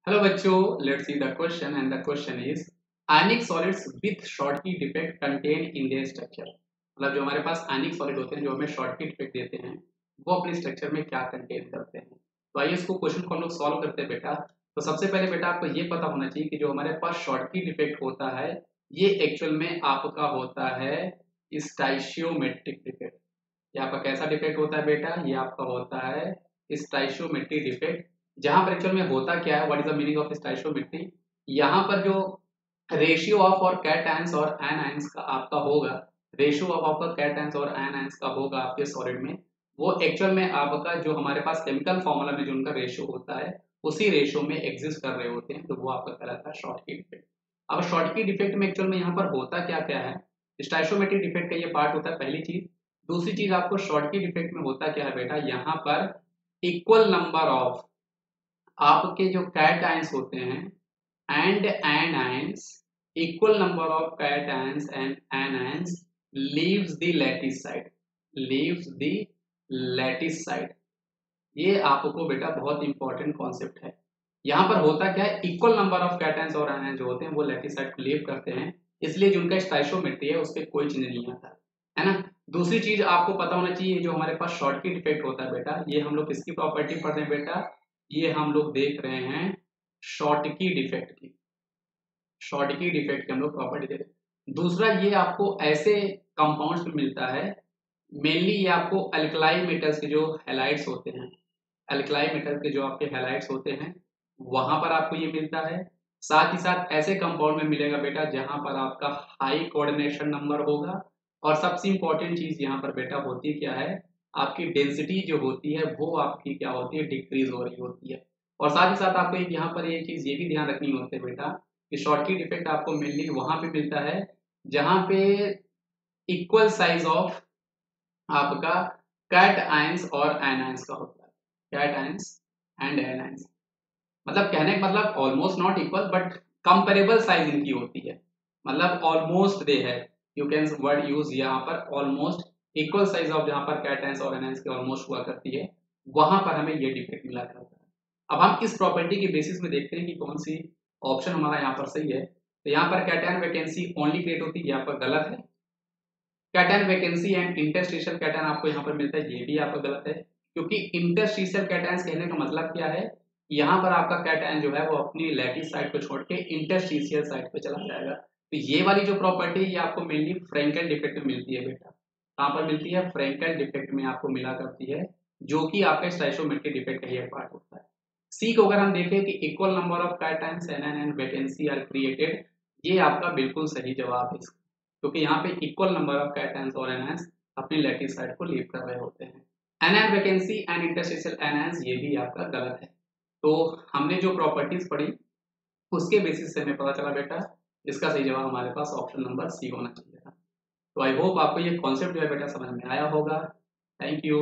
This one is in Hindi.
हेलो बच्चों, let's see the question and the question is ionic solids with Schottky defect contain in their structure. मतलब जो हमारे पास आयनिक सॉलिड होते हैं जो हमें शॉर्टकी डिफेक्ट देते हैं वो अपने स्ट्रक्चर में क्या कंटेन करते हैं। तो आइए इसको क्वेश्चन को हम लोग सॉल्व करते हैं बेटा। तो सबसे पहले बेटा आपको ये पता होना चाहिए कि जो हमारे पास शॉर्टकी डिफेक्ट होता है ये एक्चुअल में आपका होता है स्टाइशियोमेट्रिक डिफेक्ट। ये आपका कैसा डिफेक्ट होता है बेटा? ये आपका होता है स्टाइशियोमेट्रिक डिफेक्ट। जहां पर एक्चुअल में होता क्या है, what is the meaning of stoichiometry? यहाँ पर जो रेशियो ऑफ और कैटायंस और एनायंस का आपका होगा, रेशियो ऑफ आपका कैटायंस और एनायंस का होगा आपके सॉलिड में, वो एक्चुअल में आपका जो हमारे पास केमिकल फॉर्मूला में जो उनका रेशियो होता है उसी रेशियो में एग्जिस्ट कर रहे होते हैं, तो वो आपका कहलाता है शॉर्टकी डिफेक्ट। अब शॉर्टकी डिफेक्ट में एक्चुअल में यहाँ पर होता क्या क्या है? स्टाइशियोमेट्रिक डिफेक्ट का ये पार्ट होता है, पहली चीज। दूसरी चीज आपको शॉर्टकी डिफेक्ट में होता क्या है बेटा? यहाँ पर इक्वल नंबर ऑफ आपके जो कैटायंस होते हैं and anions, equal number of cations and anions leaves the lattice side, leaves the lattice side. ये आपको बेटा बहुत इंपॉर्टेंट कॉन्सेप्ट है। यहाँ पर होता क्या है, इक्वल नंबर ऑफ कैटायंस और एनायंस जो होते हैं वो लैटिस साइड को लीव करते हैं, इसलिए जो उनका स्टाइशियोमेट्री है उस पर कोई चेंज नहीं आता है ना। दूसरी चीज आपको पता होना चाहिए, जो हमारे पास शॉर्टकी डिफेक्ट होता है बेटा, ये हम लोग किसकी प्रॉपर्टी पढ़ रहे हैं बेटा? ये हम लोग देख रहे हैं शॉर्टकी डिफेक्ट की, शॉर्टकी डिफेक्ट की हम लोग प्रॉपर्टी देख रहे हैं। दूसरा ये आपको ऐसे कंपाउंड्स में मिलता है, मेनली ये आपको अल्कलाई मेटल्स के जो हैलाइड्स होते हैं, अल्कलाई मेटल के जो आपके हैलाइड्स होते हैं वहां पर आपको ये मिलता है। साथ ही साथ ऐसे कंपाउंड में मिलेगा बेटा जहां पर आपका हाई कोऑर्डिनेशन नंबर होगा। और सबसे इंपॉर्टेंट चीज यहाँ पर बेटा होती क्या है, आपकी डेंसिटी जो होती है वो आपकी क्या होती है, डिक्रीज हो रही होती है। और साथ ही साथ आपको एक यहाँ पर ये चीज ये भी ध्यान रखनी होती है बेटा कि शॉर्टकी डिफेक्ट आपको मेनली वहां पे मिलता है जहां पे इक्वल साइज ऑफ आपका कैट आयंस और एनायंस का होता है, कैट आयंस एंड एनायंस। मतलब कहने का मतलब almost not equal but comparable size इनकी होती है। मतलब ऑलमोस्ट दे है, यू कैन वर्ड यूज यहाँ पर ऑलमोस्ट इक्वल साइज ऑफ, जहां पर कैटायंस और एनायंस की ऑलमोस्ट हुआ करती है वहां पर हमें ये डिफेक्ट मिला करता है। अब हम इस प्रॉपर्टी के बेसिस में देखते हैं कि कौन सी ऑप्शन हमारा यहाँ पर सही है। तो यहाँ पर कैटायन वैकेंसी ओनली क्रिएट होती है, यहाँ पर गलत है। Cation vacancy and interstitial cation आपको यहाँ पर मिलता है, ये भी आपका गलत है। क्योंकि इंटरस्टिशियल कैटायंस कहने का मतलब क्या है, यहाँ पर आपका कैटायन जो है वो अपनी लैटिस साइड को छोड़ के इंटरस्टिशियल साइड पे चला जाएगा। तो ये वाली जो प्रॉपर्टी है ये आपको मेनली फ्रैंकल डिफेक्ट में मिलती है बेटा। कहाँ पर मिलती है? फ्रैंकल डिफेक्ट में आपको मिला करती है, जो कि आपका स्टाइशियोमेट्रिक डिफेक्ट का ये पार्ट होता है। सी को अगर हम देखें कि equal number of cations and vacancy are created, ये आपका बिल्कुल सही जवाब है इसका। क्योंकि यहाँ पे इक्वल नंबर ऑफ कैटायंस और एनायंस अपनी लैटिस साइड को लीव कर रहे होते हैं। Anion vacancy and interstitial anions ये भी आपका गलत है। तो हमने जो प्रॉपर्टीज पढ़ी उसके बेसिस से हमें पता चला बेटा इसका सही जवाब हमारे पास ऑप्शन नंबर सी होना चाहिए था। तो आई होप आपको ये कॉन्सेप्ट जो है बेटा समझ में आया होगा। Thank you.